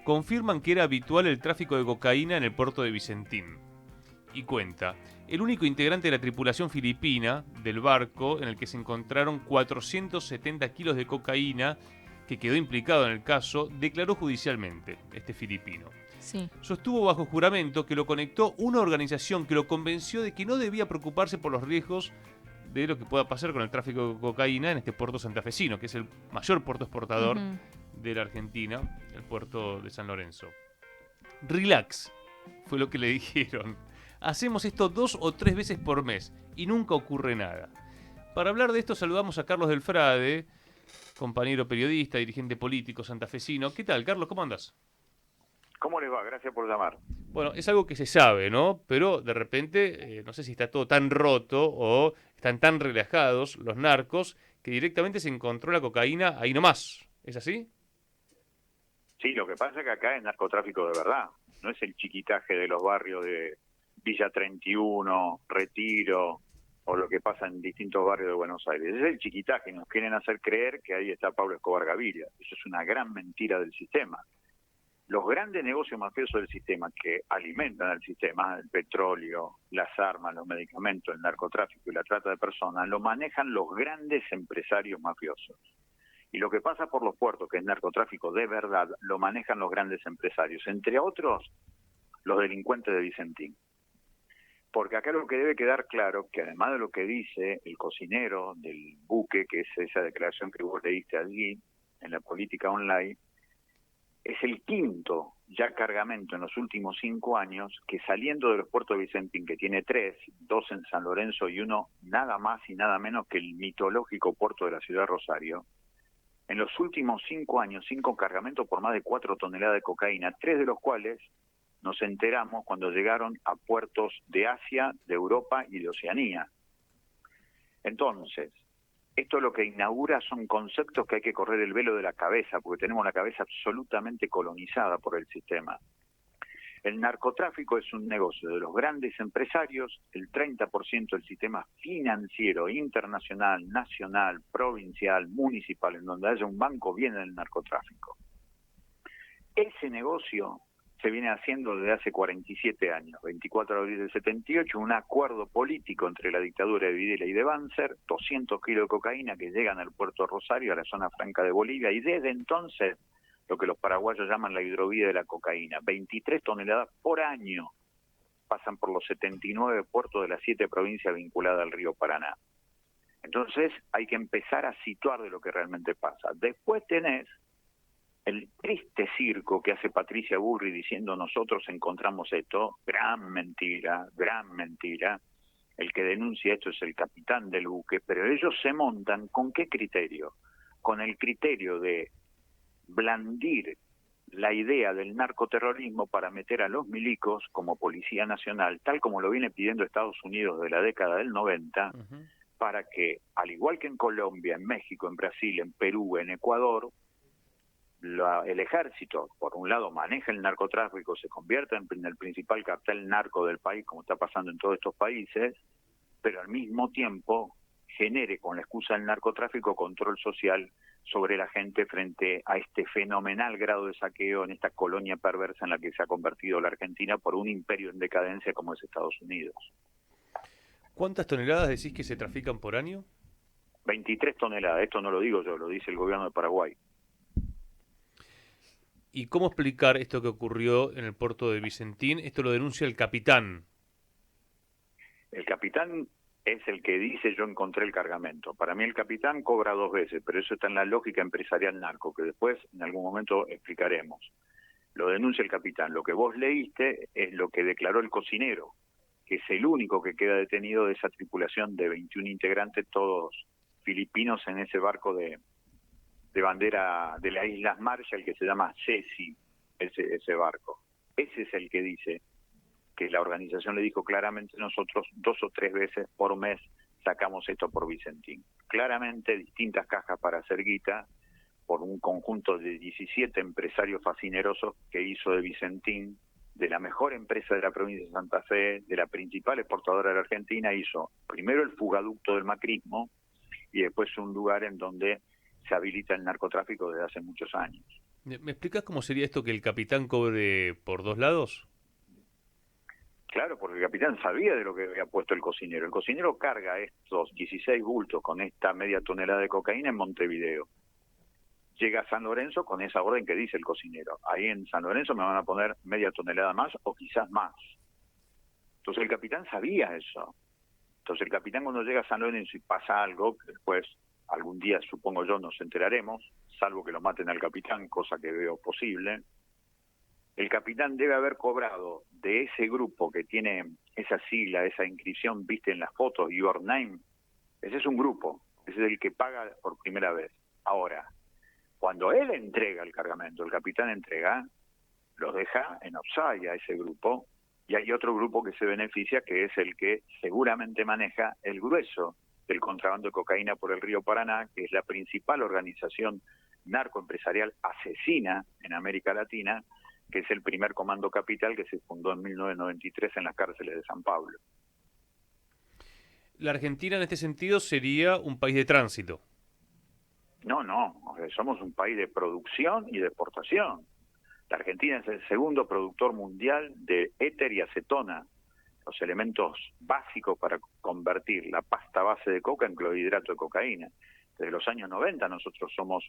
confirman que era habitual el tráfico de cocaína en el puerto de Vicentín. Y cuenta, el único integrante de la tripulación filipina del barco en el que se encontraron 470 kilos de cocaína, que quedó implicado en el caso, declaró judicialmente, este filipino. Sí. Sostuvo bajo juramento que lo conectó una organización que lo convenció de que no debía preocuparse por los riesgos de lo que pueda pasar con el tráfico de cocaína en este puerto santafesino, que es el mayor puerto exportador de la Argentina, el puerto de San Lorenzo. Relax, fue lo que le dijeron. Hacemos esto 2 o 3 veces por mes y nunca ocurre nada. Para hablar de esto saludamos a Carlos Delfrade, compañero periodista, dirigente político santafesino. ¿Qué tal, Carlos? ¿Cómo andas? ¿Cómo les va? Gracias por llamar. Bueno, es algo que se sabe, ¿no? Pero de repente, no sé si está todo tan roto o están tan relajados los narcos que directamente se encontró la cocaína ahí nomás. ¿Es así? Sí, lo que pasa es que acá es narcotráfico de verdad. No es el chiquitaje de los barrios de Villa 31, Retiro, o lo que pasa en distintos barrios de Buenos Aires. Es el chiquitaje. Nos quieren hacer creer que ahí está Pablo Escobar Gaviria. Eso es una gran mentira del sistema. Los grandes negocios mafiosos del sistema que alimentan al sistema, el petróleo, las armas, los medicamentos, el narcotráfico y la trata de personas, lo manejan los grandes empresarios mafiosos. Y lo que pasa por los puertos, que es narcotráfico de verdad, lo manejan los grandes empresarios, entre otros los delincuentes de Vicentín. Porque acá lo que debe quedar claro, que además de lo que dice el cocinero del buque, que es esa declaración que vos leíste allí en la política online, es el quinto ya cargamento en los últimos 5 años que saliendo de los puertos de Vicentín, que tiene 3, 2 en San Lorenzo y uno nada más y nada menos que el mitológico puerto de la ciudad de Rosario, en los últimos 5 años, 5 cargamentos por más de 4 toneladas de cocaína, 3 de los cuales nos enteramos cuando llegaron a puertos de Asia, de Europa y de Oceanía. Entonces, esto lo que inaugura son conceptos que hay que correr el velo de la cabeza, porque tenemos la cabeza absolutamente colonizada por el sistema. El narcotráfico es un negocio de los grandes empresarios, el 30% del sistema financiero internacional, nacional, provincial, municipal, en donde haya un banco, viene del narcotráfico. Ese negocio se viene haciendo desde hace 47 años, 24 de abril del 78, un acuerdo político entre la dictadura de Videla y de Banzer, 200 kilos de cocaína que llegan al puerto de Rosario, a la zona franca de Bolivia, y desde entonces lo que los paraguayos llaman la hidrovía de la cocaína, 23 toneladas por año pasan por los 79 puertos de las 7 provincias vinculadas al río Paraná. Entonces hay que empezar a situar de lo que realmente pasa. Después tenés el triste circo que hace Patricia Burri diciendo nosotros encontramos esto, gran mentira, gran mentira. El que denuncia esto es el capitán del buque, pero ellos se montan ¿con qué criterio? Con el criterio de blandir la idea del narcoterrorismo para meter a los milicos como Policía Nacional, tal como lo viene pidiendo Estados Unidos de la década del 90, para que, al igual que en Colombia, en México, en Brasil, en Perú, en Ecuador, el ejército, por un lado, maneja el narcotráfico, se convierte en el principal cartel narco del país, como está pasando en todos estos países, pero al mismo tiempo genere, con la excusa del narcotráfico, control social sobre la gente frente a este fenomenal grado de saqueo en esta colonia perversa en la que se ha convertido la Argentina por un imperio en decadencia como es Estados Unidos. ¿Cuántas toneladas decís que se trafican por año? 23 toneladas, esto no lo digo yo, lo dice el gobierno de Paraguay. ¿Y cómo explicar esto que ocurrió en el puerto de Vicentín? Esto lo denuncia el capitán. El capitán es el que dice yo encontré el cargamento. Para mí el capitán cobra 2 veces, pero eso está en la lógica empresarial narco, que después en algún momento explicaremos. Lo denuncia el capitán. Lo que vos leíste es lo que declaró el cocinero, que es el único que queda detenido de esa tripulación de 21 integrantes, todos filipinos en ese barco de bandera de las Islas Marshall que se llama Ceci, ese barco. Ese es el que dice que la organización le dijo claramente nosotros 2 o 3 veces por mes sacamos esto por Vicentín. Claramente distintas cajas para hacer guita por un conjunto de 17 empresarios fascinerosos que hizo de Vicentín, de la mejor empresa de la provincia de Santa Fe, de la principal exportadora de la Argentina, hizo primero el fugaducto del macrismo y después un lugar en donde se habilita el narcotráfico desde hace muchos años. ¿Me explicas cómo sería esto que el capitán cobre por dos lados? Claro, porque el capitán sabía de lo que había puesto el cocinero. El cocinero carga estos 16 bultos con esta media tonelada de cocaína en Montevideo. Llega a San Lorenzo con esa orden que dice el cocinero. Ahí en San Lorenzo me van a poner media tonelada más o quizás más. Entonces el capitán sabía eso. Entonces el capitán cuando llega a San Lorenzo y pasa algo, que después algún día supongo yo nos enteraremos, salvo que lo maten al capitán, cosa que veo posible, el capitán debe haber cobrado de ese grupo que tiene esa sigla, esa inscripción, viste en las fotos, Your Name, ese es un grupo, ese es el que paga por primera vez. Ahora, cuando él entrega el cargamento, el capitán entrega, los deja en offside a ese grupo, y hay otro grupo que se beneficia, que es el que seguramente maneja el grueso del contrabando de cocaína por el río Paraná, que es la principal organización narcoempresarial asesina en América Latina, que es el primer Comando Capital que se fundó en 1993 en las cárceles de San Pablo. La Argentina en este sentido sería un país de tránsito. No, somos un país de producción y de exportación. La Argentina es el segundo productor mundial de éter y acetona, los elementos básicos para convertir la pasta base de coca en clorhidrato de cocaína. Desde los años 90 nosotros somos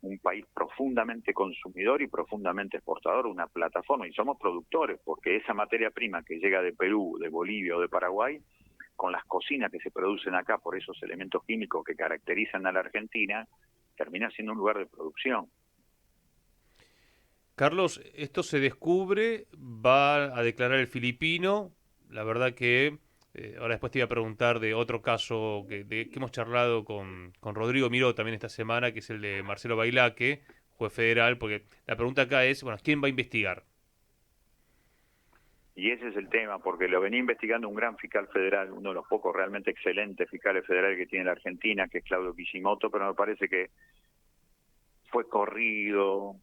un país profundamente consumidor y profundamente exportador, una plataforma, y somos productores, porque esa materia prima que llega de Perú, de Bolivia o de Paraguay, con las cocinas que se producen acá por esos elementos químicos que caracterizan a la Argentina, termina siendo un lugar de producción. Carlos, esto se descubre, va a declarar el filipino. La verdad que ahora después te iba a preguntar de otro caso que hemos charlado con Rodrigo Miró también esta semana, que es el de Marcelo Bailaque, juez federal, porque la pregunta acá es, bueno, ¿quién va a investigar? Y ese es el tema, porque lo venía investigando un gran fiscal federal, uno de los pocos realmente excelentes fiscales federales que tiene la Argentina, que es Claudio Kishimoto, pero me parece que fue corrido,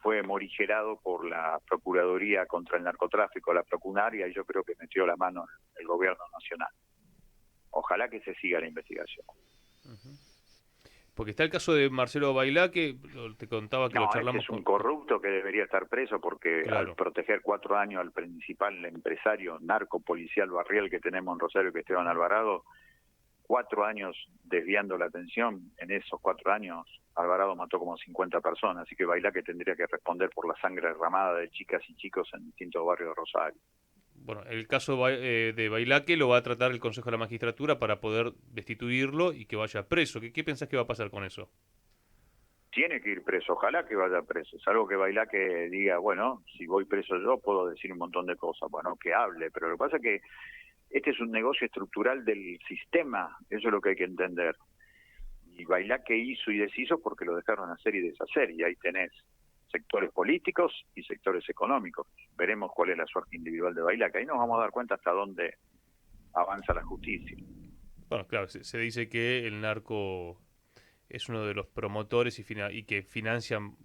fue morigerado por la Procuraduría contra el Narcotráfico, la Procunaria, y yo creo que metió la mano el gobierno nacional. Ojalá que se siga la investigación. Porque está el caso de Marcelo Bailaque, te contaba que lo No, ese charlamos es un con... corrupto que debería estar preso porque al Claro. proteger 4 años al principal empresario narco policial barrial que tenemos en Rosario, que es Esteban Alvarado, 4 años desviando la atención, en esos 4 años Alvarado mató como 50 personas, así que Bailaque tendría que responder por la sangre derramada de chicas y chicos en distintos barrios de Rosario. Bueno, el caso de Bailaque lo va a tratar el Consejo de la Magistratura para poder destituirlo y que vaya preso. ¿Qué pensás que va a pasar con eso? Tiene que ir preso, ojalá que vaya preso, salvo que Bailaque diga, bueno, si voy preso yo puedo decir un montón de cosas, bueno, que hable, pero lo que pasa es que este es un negocio estructural del sistema, eso es lo que hay que entender. Y Bailaque hizo y deshizo porque lo dejaron hacer y deshacer, y ahí tenés sectores políticos y sectores económicos. Veremos cuál es la suerte individual de Bailaque, ahí nos vamos a dar cuenta hasta dónde avanza la justicia. Bueno, claro, se dice que el narco es uno de los promotores y que financian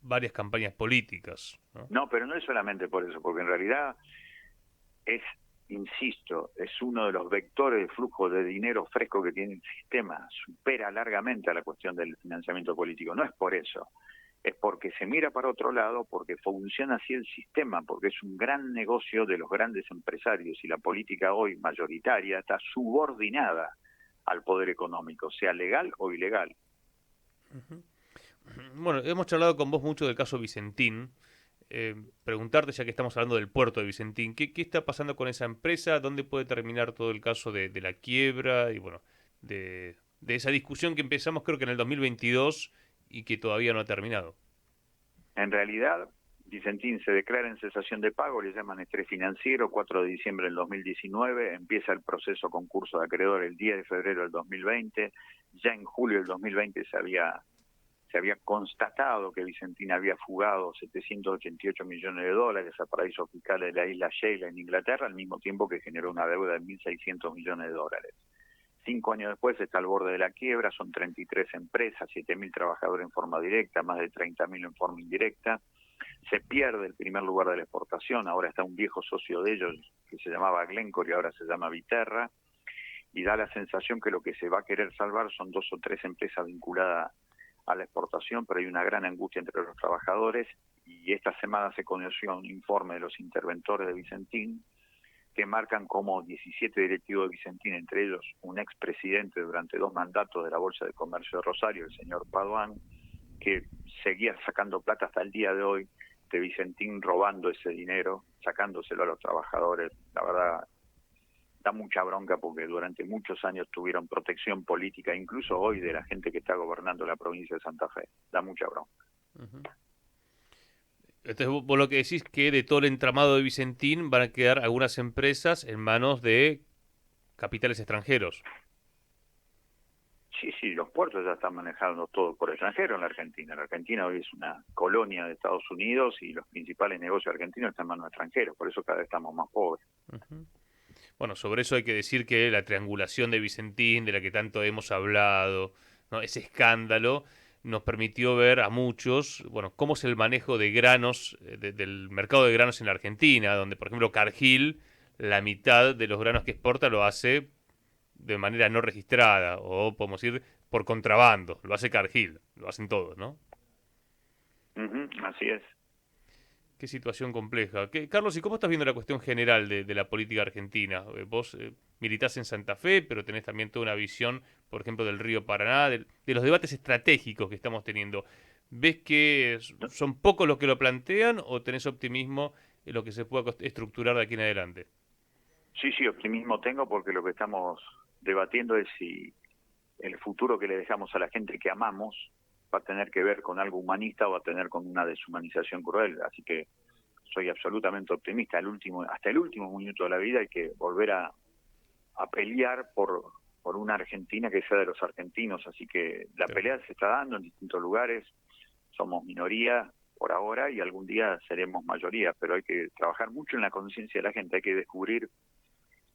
varias campañas políticas, ¿no? No, pero no es solamente por eso, porque en realidad es, insisto, es uno de los vectores de flujo de dinero fresco que tiene el sistema, supera largamente a la cuestión del financiamiento político. No es por eso, es porque se mira para otro lado, porque funciona así el sistema, porque es un gran negocio de los grandes empresarios y la política hoy mayoritaria está subordinada al poder económico, sea legal o ilegal. Bueno, hemos charlado con vos mucho del caso Vicentín. Preguntarte, ya que estamos hablando del puerto de Vicentín, ¿qué está pasando con esa empresa? ¿Dónde puede terminar todo el caso de la quiebra? Y bueno, de esa discusión que empezamos creo que en el 2022 y que todavía no ha terminado. En realidad, Vicentín se declara en cesación de pago, le llaman estrés financiero, 4 de diciembre del 2019, empieza el proceso concurso de acreedor el 10 de febrero del 2020, ya en julio del 2020 se había constatado que Vicentín había fugado 788 millones de dólares a paraísos fiscales de la isla Sheila en Inglaterra, al mismo tiempo que generó una deuda de 1.600 millones de dólares. 5 años después está al borde de la quiebra, son 33 empresas, 7.000 trabajadores en forma directa, más de 30.000 en forma indirecta. Se pierde el primer lugar de la exportación, ahora está un viejo socio de ellos que se llamaba Glencore y ahora se llama Viterra, y da la sensación que lo que se va a querer salvar son 2 o 3 empresas vinculadas a la exportación, pero hay una gran angustia entre los trabajadores, y esta semana se conoció un informe de los interventores de Vicentín que marcan como 17 directivos de Vicentín, entre ellos un expresidente durante 2 mandatos de la Bolsa de Comercio de Rosario, el señor Paduan, que seguía sacando plata hasta el día de hoy de Vicentín, robando ese dinero, sacándoselo a los trabajadores. La verdad, da mucha bronca porque durante muchos años tuvieron protección política, incluso hoy, de la gente que está gobernando la provincia de Santa Fe. Da mucha bronca. Uh-huh. Entonces vos lo que decís que de todo el entramado de Vicentín van a quedar algunas empresas en manos de capitales extranjeros. Sí, los puertos ya están manejados todos por extranjeros en la Argentina. La Argentina hoy es una colonia de Estados Unidos y los principales negocios argentinos están en manos de extranjeros, por eso cada vez estamos más pobres. Uh-huh. Bueno, sobre eso hay que decir que la triangulación de Vicentín, de la que tanto hemos hablado, ¿no? Ese escándalo nos permitió ver a muchos, bueno, cómo es el manejo de granos, del mercado de granos en la Argentina, donde, por ejemplo, Cargill, la mitad de los granos que exporta lo hace de manera no registrada, o podemos decir por contrabando, lo hace Cargill, lo hacen todos, ¿no? Así es. Qué situación compleja. Carlos, ¿y cómo estás viendo la cuestión general de la política argentina? Vos militás en Santa Fe, pero tenés también toda una visión, por ejemplo, del río Paraná, de los debates estratégicos que estamos teniendo. ¿Ves que son pocos los que lo plantean o tenés optimismo en lo que se pueda estructurar de aquí en adelante? Sí, optimismo tengo porque lo que estamos debatiendo es si el futuro que le dejamos a la gente que amamos va a tener que ver con algo humanista o va a tener con una deshumanización cruel. Así que soy absolutamente optimista. Hasta el último minuto de la vida hay que volver a pelear por una Argentina que sea de los argentinos. Así que la pelea se está dando en distintos lugares. Somos minoría por ahora y algún día seremos mayoría, pero hay que trabajar mucho en la conciencia de la gente. Hay que descubrir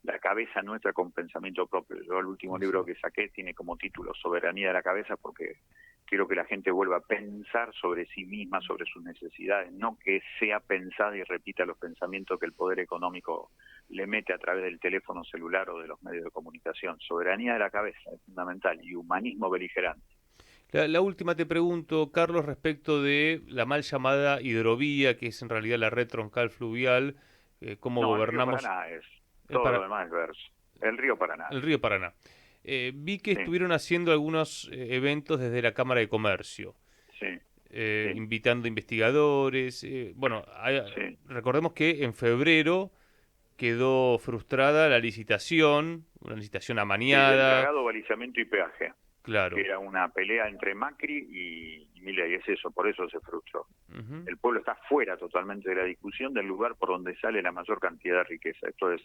la cabeza nuestra con pensamiento propio. Yo el último libro que saqué tiene como título Soberanía de la Cabeza, porque quiero que la gente vuelva a pensar sobre sí misma, sobre sus necesidades, no que sea pensada y repita los pensamientos que el poder económico le mete a través del teléfono celular o de los medios de comunicación. Soberanía de la cabeza es fundamental, y humanismo beligerante. La última te pregunto, Carlos, respecto de la mal llamada hidrovía, que es en realidad la red troncal fluvial, cómo gobernamos... El río Paraná es, todo lo demás es verso. El río Paraná. El río Paraná. Vi que estuvieron haciendo algunos eventos desde la Cámara de Comercio, invitando investigadores. Recordemos que en febrero quedó frustrada la licitación, una licitación amañada. El dragado, balizamiento y peaje. Claro. Que era una pelea entre Macri y Milei, es eso, por eso se frustró. El pueblo está fuera totalmente de la discusión del lugar por donde sale la mayor cantidad de riqueza. Esto es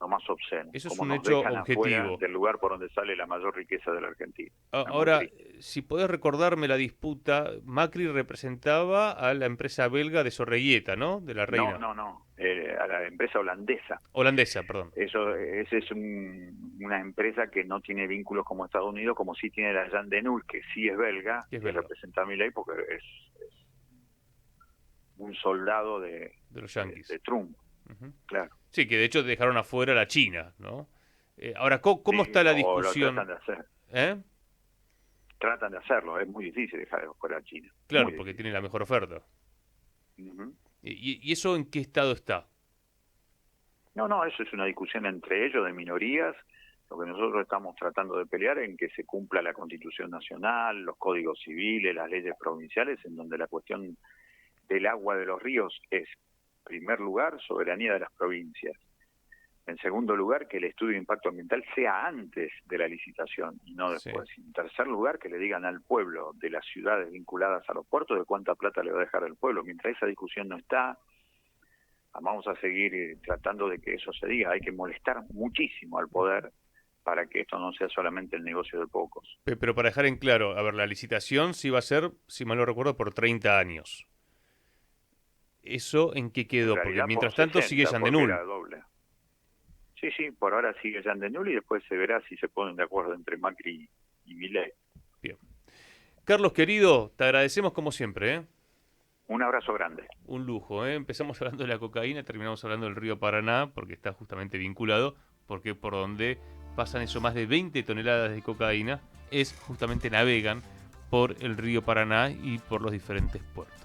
lo más obsceno. Eso es un hecho objetivo. Del lugar por donde sale la mayor riqueza de la Argentina. Ahora, si podés recordarme la disputa, Macri representaba a la empresa belga de Sorreguieta, ¿no? De la Reina. No. A la empresa holandesa. Holandesa, perdón. Esa es una empresa que no tiene vínculos como Estados Unidos, como sí tiene la Jan de Null, que sí es belga, que representa a Milei porque es un soldado de los yanquis. De Trump. Claro. Sí, que de hecho dejaron afuera a la China, ¿no? Ahora, ¿cómo está la discusión? Lo tratan de hacer. Tratan de hacerlo, es muy difícil dejar afuera a China. Claro, porque tiene la mejor oferta. ¿Y eso en qué estado está? No, eso es una discusión entre ellos de minorías. Lo que nosotros estamos tratando de pelear es en que se cumpla la Constitución Nacional, los códigos civiles, las leyes provinciales, en donde la cuestión del agua de los ríos es, en primer lugar, soberanía de las provincias. En segundo lugar, que el estudio de impacto ambiental sea antes de la licitación y no después. En tercer lugar, que le digan al pueblo de las ciudades vinculadas a los puertos de cuánta plata le va a dejar al pueblo. Mientras esa discusión no está, vamos a seguir tratando de que eso se diga. Hay que molestar muchísimo al poder para que esto no sea solamente el negocio de pocos. Pero para dejar en claro, a ver, la licitación sí va a ser, si mal no recuerdo, por 30 años. ¿Eso en qué quedó? Porque mientras tanto sigue Jan de Null. Sí, por ahora sigue Jan de Null y después se verá si se ponen de acuerdo entre Macri y Milei. Bien. Carlos, querido, te agradecemos como siempre, ¿eh? Un abrazo grande. Un lujo, ¿eh? Empezamos hablando de la cocaína, terminamos hablando del río Paraná, porque está justamente vinculado, porque por donde pasan eso más de 20 toneladas de cocaína, es justamente navegan por el río Paraná y por los diferentes puertos.